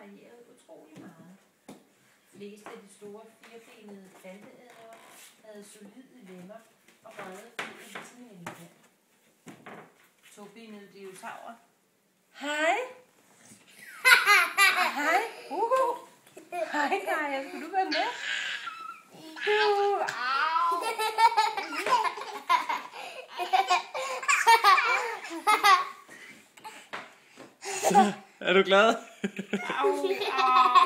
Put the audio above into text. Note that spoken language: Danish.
varierede utrolig meget. De fleste af de store firbenede planteædere havde solide lemmer og brede ben ligesom en elefant. Tobenede dinosaurer. Hej! Hej! Hej, Kaja. Skal du være med? Er du glad? Au, au.